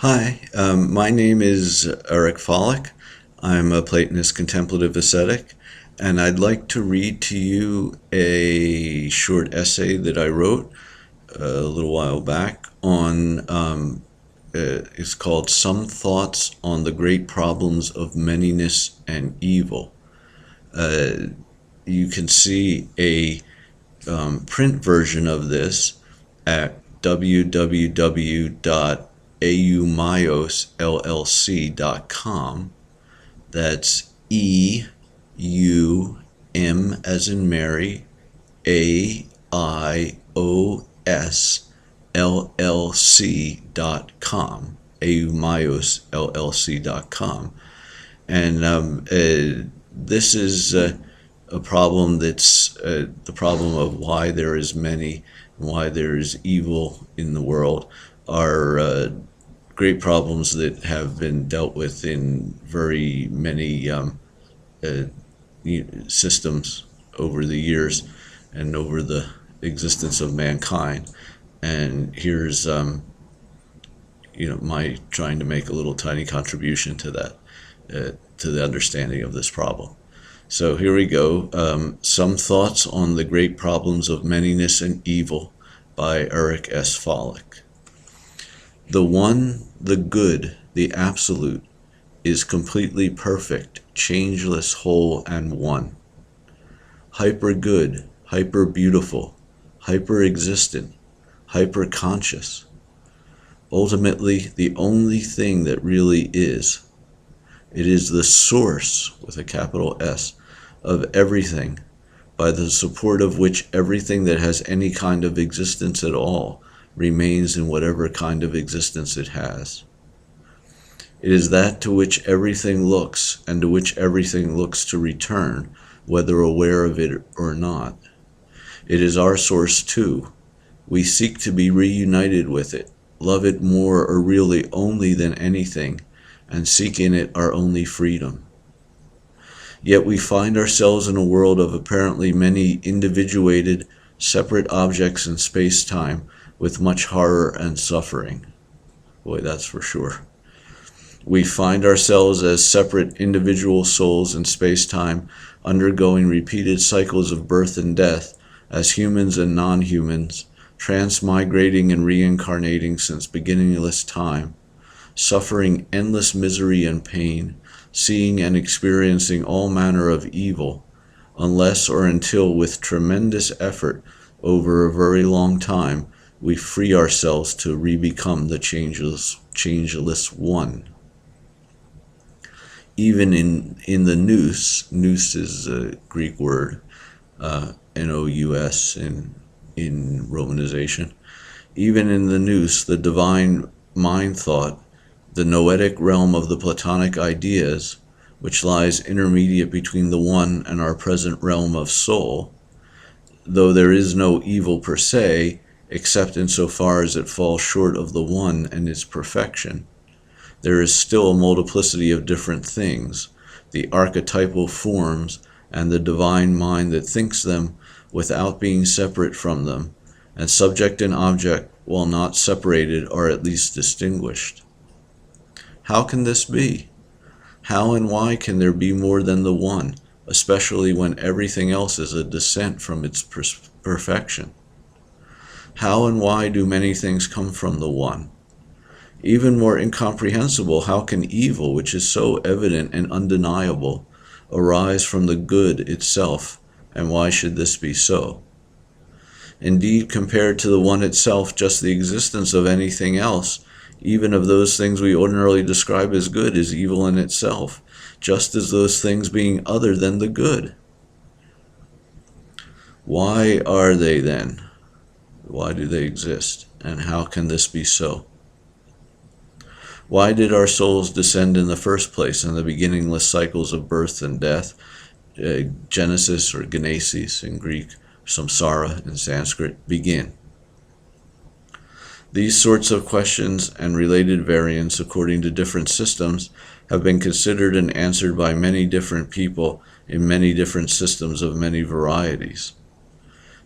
Hi, my name is Eric Follick. I'm a Platonist contemplative ascetic, and I'd like to read to you a short essay that I wrote a little while back on, it's called Some Thoughts on the Great Problems of Manyness and Evil. You can see a print version of this at www.aumayosllc.com. That's EUM as in Mary, AIOSLLC.com, aumayosllc.com. And this is a problem that's the problem of why there is many and why there is evil in the world are great problems that have been dealt with in very many systems over the years and over the existence of mankind. And here's my trying to make a little tiny contribution to that, to the understanding of this problem. So here we go. Some Thoughts on the Great Problems of Manyness and Evil by Eric S. Follick. The one, the good, the absolute, is completely perfect, changeless, whole, and one. Hyper good, hyper beautiful, hyper existent, hyper conscious. Ultimately, the only thing that really is. It is the source, with a capital S, of everything, by the support of which everything that has any kind of existence at all remains in whatever kind of existence it has. It is that to which everything looks, and to which everything looks to return, whether aware of it or not. It is our source too. We seek to be reunited with it, love it more or really only than anything, and seek in it our only freedom. Yet we find ourselves in a world of apparently many individuated, separate objects in space-time with much horror and suffering. Boy, that's for sure. We find ourselves as separate individual souls in space-time, undergoing repeated cycles of birth and death as humans and non-humans, transmigrating and reincarnating since beginningless time, suffering endless misery and pain, seeing and experiencing all manner of evil, unless or until with tremendous effort over a very long time we free ourselves to re-become the changeless one. Even in the nous is a Greek word, N-O-U-S in Romanization, even in the nous, the divine mind thought, the noetic realm of the Platonic ideas, which lies intermediate between the one and our present realm of soul, though there is no evil per se, except insofar as it falls short of the one and its perfection, there is still a multiplicity of different things, the archetypal forms, and the divine mind that thinks them without being separate from them, and subject and object, while not separated, are at least distinguished. How can this be? How and why can there be more than the one, especially when everything else is a descent from its perfection? How and why do many things come from the one? Even more incomprehensible, how can evil, which is so evident and undeniable, arise from the good itself, and why should this be so? Indeed, compared to the one itself, just the existence of anything else, even of those things we ordinarily describe as good, is evil in itself, just as those things being other than the good. Why are they then? Why do they exist? And how can this be so? Why did our souls descend in the first place in the beginningless cycles of birth and death, Genesis or Genesis in Greek, samsara in Sanskrit, begin? These sorts of questions and related variants according to different systems have been considered and answered by many different people in many different systems of many varieties.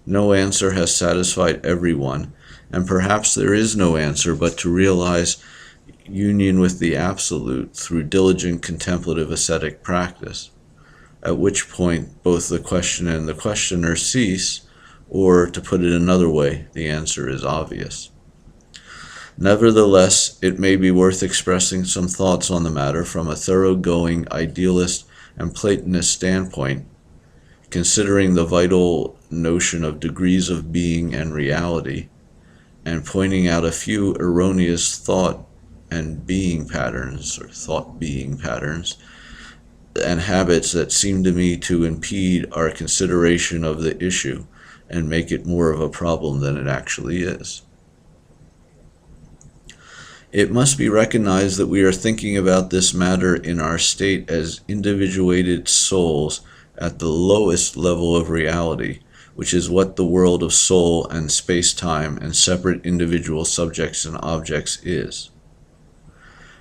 No answer has satisfied everyone, and perhaps there is no answer but to realize union with the Absolute through diligent contemplative ascetic practice, at which point both the question and the questioner cease, or, to put it another way, the answer is obvious. Nevertheless, it may be worth expressing some thoughts on the matter from a thoroughgoing idealist and Platonist standpoint, considering the vital notion of degrees of being and reality, and pointing out a few erroneous thought and being patterns, or thought being patterns, and habits that seem to me to impede our consideration of the issue and make it more of a problem than it actually is. It must be recognized that we are thinking about this matter in our state as individuated souls at the lowest level of reality, which is what the world of soul and space-time and separate individual subjects and objects is.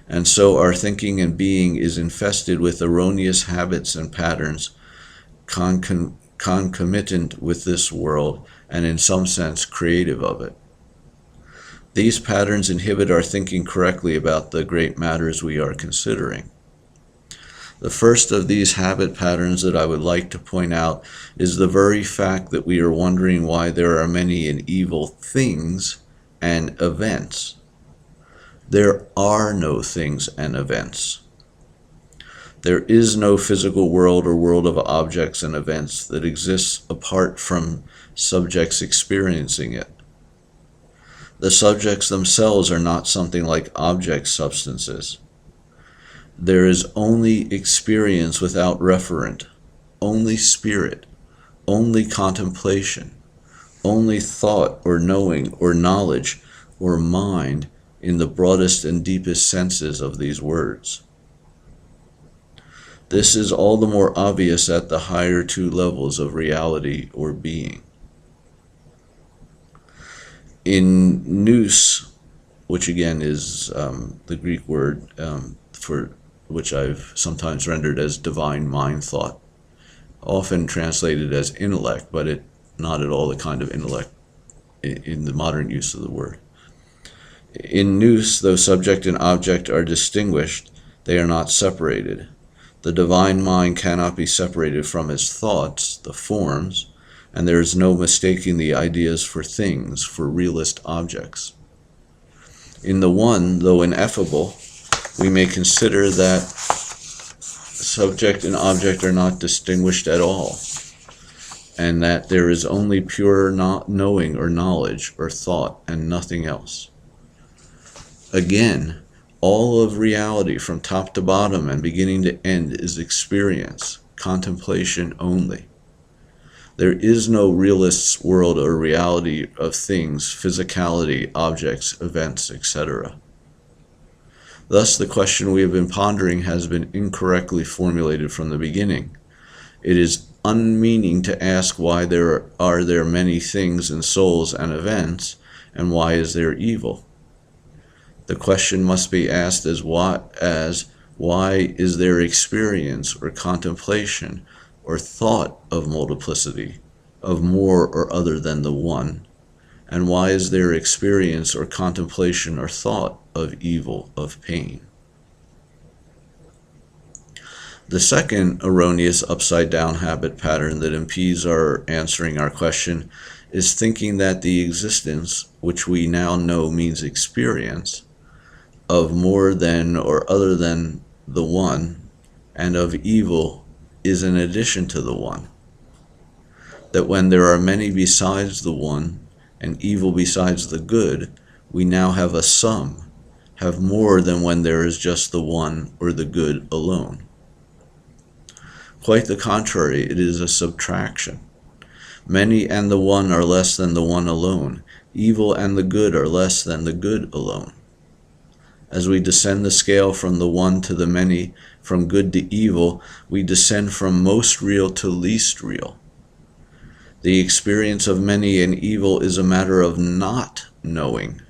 And so our thinking and being is infested with erroneous habits and patterns concomitant with this world and in some sense creative of it. These patterns inhibit our thinking correctly about the great matters we are considering. The first of these habit patterns that I would like to point out is the very fact that we are wondering why there are many and evil things and events. There are no things and events. There is no physical world or world of objects and events that exists apart from subjects experiencing it. The subjects themselves are not something like object substances. There is only experience without referent, only spirit, only contemplation, only thought or knowing or knowledge or mind in the broadest and deepest senses of these words. This is all the more obvious at the higher two levels of reality or being. In nous, which again is the Greek word for which I've sometimes rendered as divine mind thought, often translated as intellect, but not at all the kind of intellect in the modern use of the word. In nous, though subject and object are distinguished, they are not separated. The divine mind cannot be separated from its thoughts, the forms, and there is no mistaking the ideas for things, for realist objects. In the one, though ineffable, we may consider that subject and object are not distinguished at all, and that there is only pure knowing or knowledge or thought and nothing else. Again, all of reality from top to bottom and beginning to end is experience, contemplation only. There is no realist's world or reality of things, physicality, objects, events, etc. Thus, the question we have been pondering has been incorrectly formulated from the beginning. It is unmeaning to ask why there are many things and souls and events, and why is there evil. The question must be asked as why is there experience or contemplation or thought of multiplicity, of more or other than the one, and why is there experience or contemplation or thought of evil, of pain? The second erroneous upside-down habit pattern that impedes our answering our question is thinking that the existence, which we now know means experience, of more than or other than the one, and of evil is in addition to the one. That when there are many besides the one, and evil besides the good, we now have a sum, have more than when there is just the one or the good alone. Quite the contrary, it is a subtraction. Many and the one are less than the one alone. Evil and the good are less than the good alone. As we descend the scale from the one to the many, from good to evil, we descend from most real to least real. The experience of many and evil is a matter of not knowing,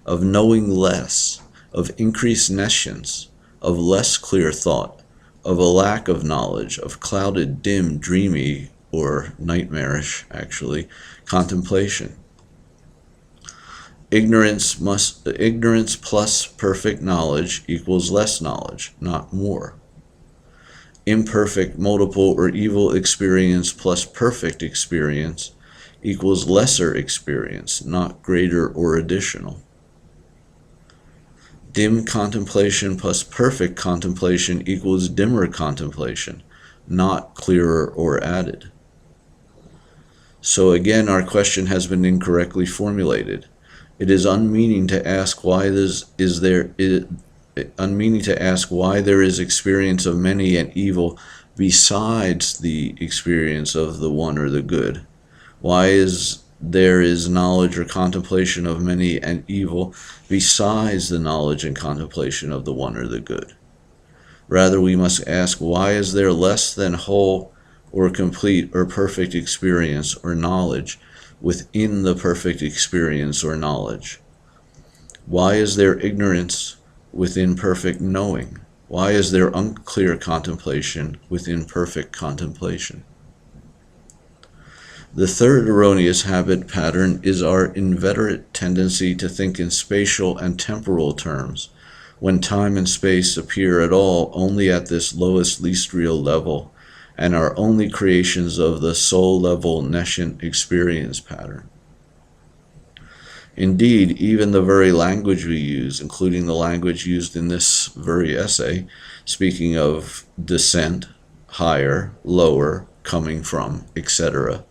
of knowing less, of increased nescience, of less clear thought, of a lack of knowledge, of clouded, dim, dreamy, or nightmarish, actually, contemplation. Ignorance plus perfect knowledge equals less knowledge, not more. Imperfect, multiple, or evil experience plus perfect experience equals lesser experience, not greater or additional. Dim contemplation plus perfect contemplation equals dimmer contemplation, not clearer or added. So again, our question has been incorrectly formulated. It is unmeaning to ask why there is experience of many and evil besides the experience of the one or the good. Why there is knowledge or contemplation of many and evil besides the knowledge and contemplation of the one or the good. Rather, we must ask, why is there less than whole or complete or perfect experience or knowledge within the perfect experience or knowledge? Why is there ignorance within perfect knowing? Why is there unclear contemplation within perfect contemplation? The third erroneous habit pattern is our inveterate tendency to think in spatial and temporal terms, when time and space appear at all only at this lowest, least real level, and are only creations of the soul-level nescient experience pattern. Indeed, even the very language we use, including the language used in this very essay, speaking of descent, higher, lower, coming from, etc.,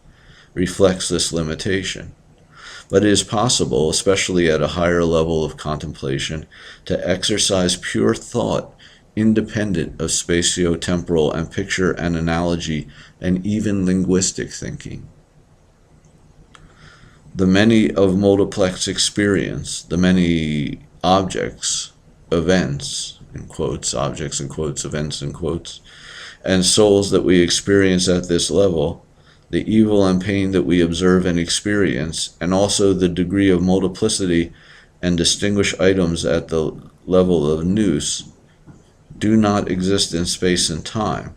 reflects this limitation. But it is possible, especially at a higher level of contemplation, to exercise pure thought independent of spatio-temporal and picture and analogy and even linguistic thinking. The many of multiplex experience, the many objects, events, in quotes, objects in quotes, events in quotes, and souls that we experience at this level, the evil and pain that we observe and experience, and also the degree of multiplicity and distinguished items at the level of nous, do not exist in space and time.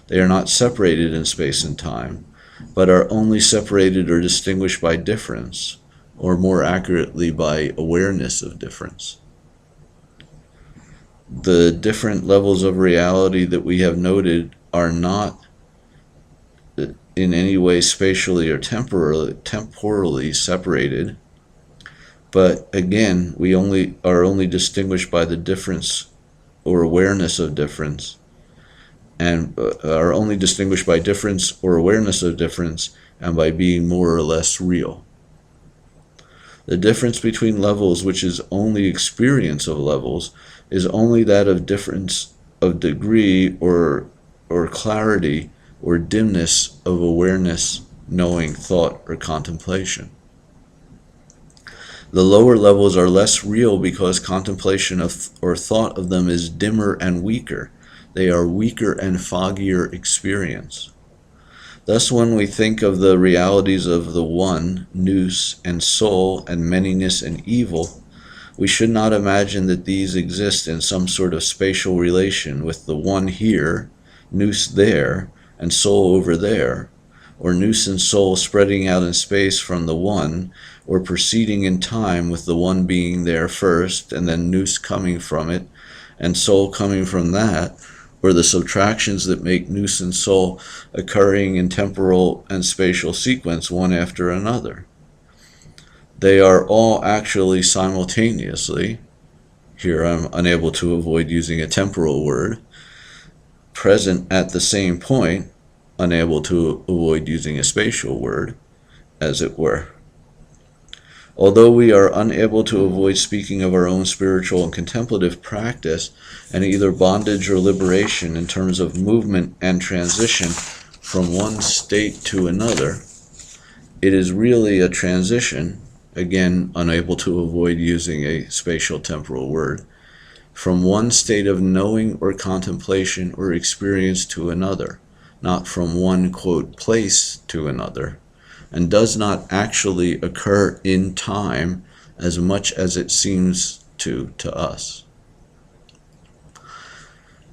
They are not separated in space and time, but are only separated or distinguished by difference, or more accurately by awareness of difference. The different levels of reality that we have noted are not in any way spatially or temporally separated, but again, we are only distinguished by the difference or awareness of difference, and are only distinguished by difference or awareness of difference, and by being more or less real. The difference between levels, which is only experience of levels, is only that of difference of degree or clarity or dimness of awareness, knowing, thought, or contemplation. The lower levels are less real because contemplation of or thought of them is dimmer and weaker. They are weaker and foggier experience. Thus, when we think of the realities of the one, nous, and soul, and manyness and evil, we should not imagine that these exist in some sort of spatial relation with the one here, nous there, and soul over there, or nous and soul spreading out in space from the one, or proceeding in time with the one being there first, and then nous coming from it, and soul coming from that, or the subtractions that make nous and soul occurring in temporal and spatial sequence one after another. They are all actually simultaneously, here I'm unable to avoid using a temporal word, present at the same point, unable to avoid using a spatial word, as it were. Although we are unable to avoid speaking of our own spiritual and contemplative practice and either bondage or liberation in terms of movement and transition from one state to another, it is really a transition, again unable to avoid using a spatial temporal word, from one state of knowing or contemplation or experience to another, not from one, quote, place to another, and does not actually occur in time as much as it seems to us.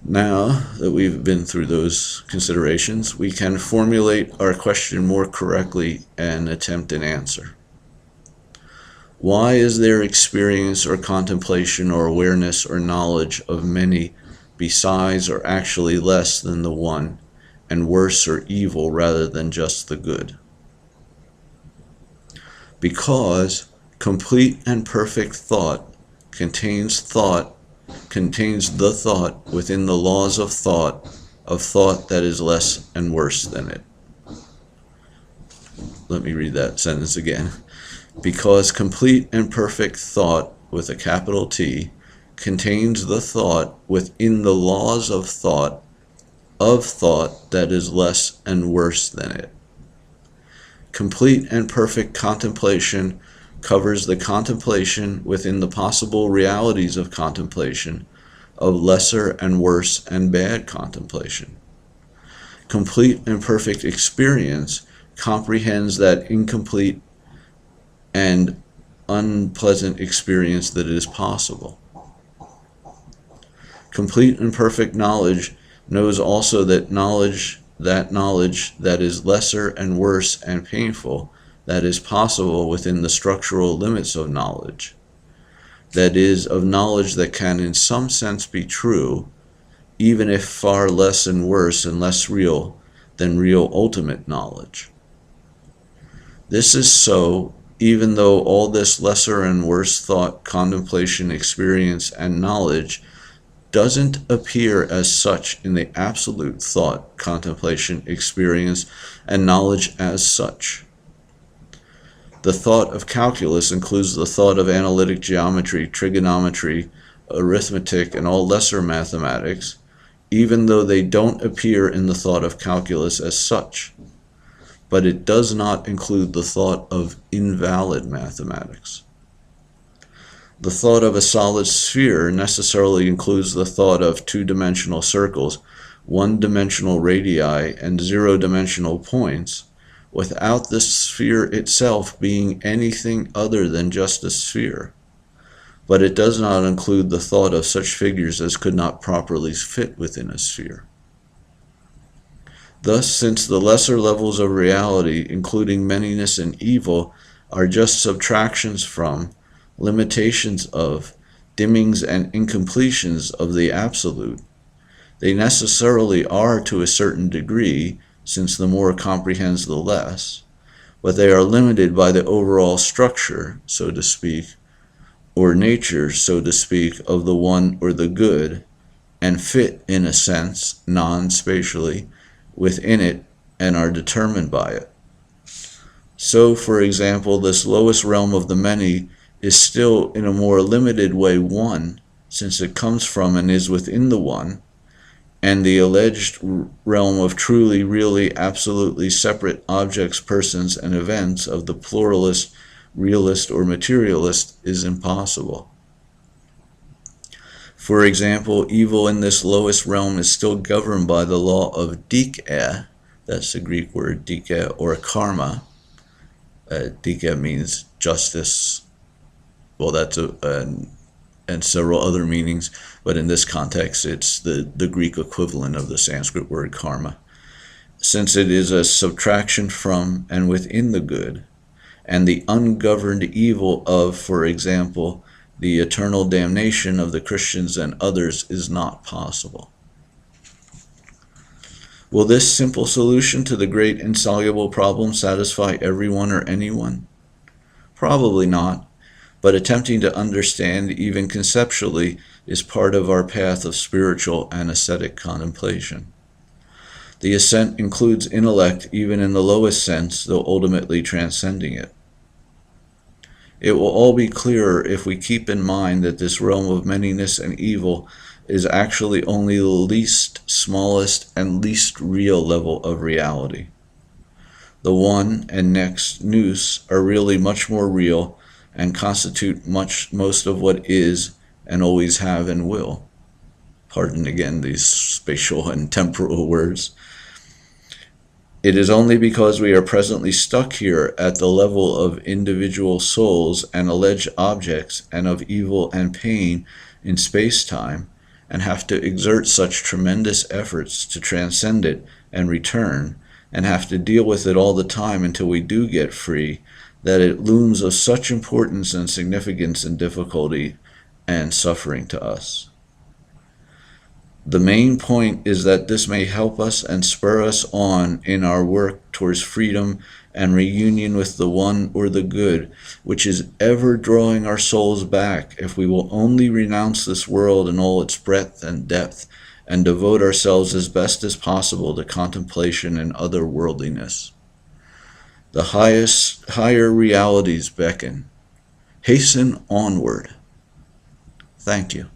Now that we've been through those considerations, we can formulate our question more correctly and attempt an answer. Why is there experience or contemplation or awareness or knowledge of many besides or actually less than the one, and worse or evil rather than just the good? Because complete and perfect thought contains the thought within the laws of thought that is less and worse than it. Let me read that sentence again. Because complete and perfect thought, with a capital T, contains the thought within the laws of thought that is less and worse than it. Complete and perfect contemplation covers the contemplation within the possible realities of contemplation, of lesser and worse and bad contemplation. Complete and perfect experience comprehends that incomplete and unpleasant experience that is possible. Complete and perfect knowledge knows also that knowledge that is lesser and worse and painful that is possible within the structural limits of knowledge. That is, of knowledge that can in some sense be true, even if far less and worse and less real than real ultimate knowledge. This is so even though all this lesser and worse thought, contemplation, experience, and knowledge doesn't appear as such in the absolute thought, contemplation, experience, and knowledge as such. The thought of calculus includes the thought of analytic geometry, trigonometry, arithmetic, and all lesser mathematics, even though they don't appear in the thought of calculus as such. But it does not include the thought of invalid mathematics. The thought of a solid sphere necessarily includes the thought of two-dimensional circles, one-dimensional radii, and zero-dimensional points, without the sphere itself being anything other than just a sphere. But it does not include the thought of such figures as could not properly fit within a sphere. Thus, since the lesser levels of reality, including manyness and evil, are just subtractions from, limitations of, dimmings and incompletions of the absolute, they necessarily are to a certain degree, since the more comprehends the less, but they are limited by the overall structure, so to speak, or nature, so to speak, of the one or the good, and fit, in a sense, non-spatially, within it, and are determined by it. So, for example, this lowest realm of the many is still in a more limited way one, since it comes from and is within the one, and the alleged realm of truly, really, absolutely separate objects, persons, and events of the pluralist, realist, or materialist is impossible. For example, evil in this lowest realm is still governed by the law of dike, that's the Greek word dike, or karma. Dike means justice. Well, that's and several other meanings, but in this context, it's the Greek equivalent of the Sanskrit word karma. Since it is a subtraction from and within the good, and the ungoverned evil of, for example, the eternal damnation of the Christians and others is not possible. Will this simple solution to the great insoluble problem satisfy everyone or anyone? Probably not, but attempting to understand even conceptually is part of our path of spiritual and ascetic contemplation. The ascent includes intellect even in the lowest sense, though ultimately transcending it. It will all be clearer if we keep in mind that this realm of manyness and evil is actually only the least, smallest, and least real level of reality. The one and next nous are really much more real and constitute most of what is and always have and will. Pardon again these spatial and temporal words. It is only because we are presently stuck here at the level of individual souls and alleged objects and of evil and pain in space-time, and have to exert such tremendous efforts to transcend it and return, and have to deal with it all the time until we do get free, that it looms of such importance and significance and difficulty and suffering to us. The main point is that this may help us and spur us on in our work towards freedom and reunion with the One or the Good, which is ever drawing our souls back if we will only renounce this world in all its breadth and depth and devote ourselves as best as possible to contemplation and otherworldliness. The higher realities beckon. Hasten onward. Thank you.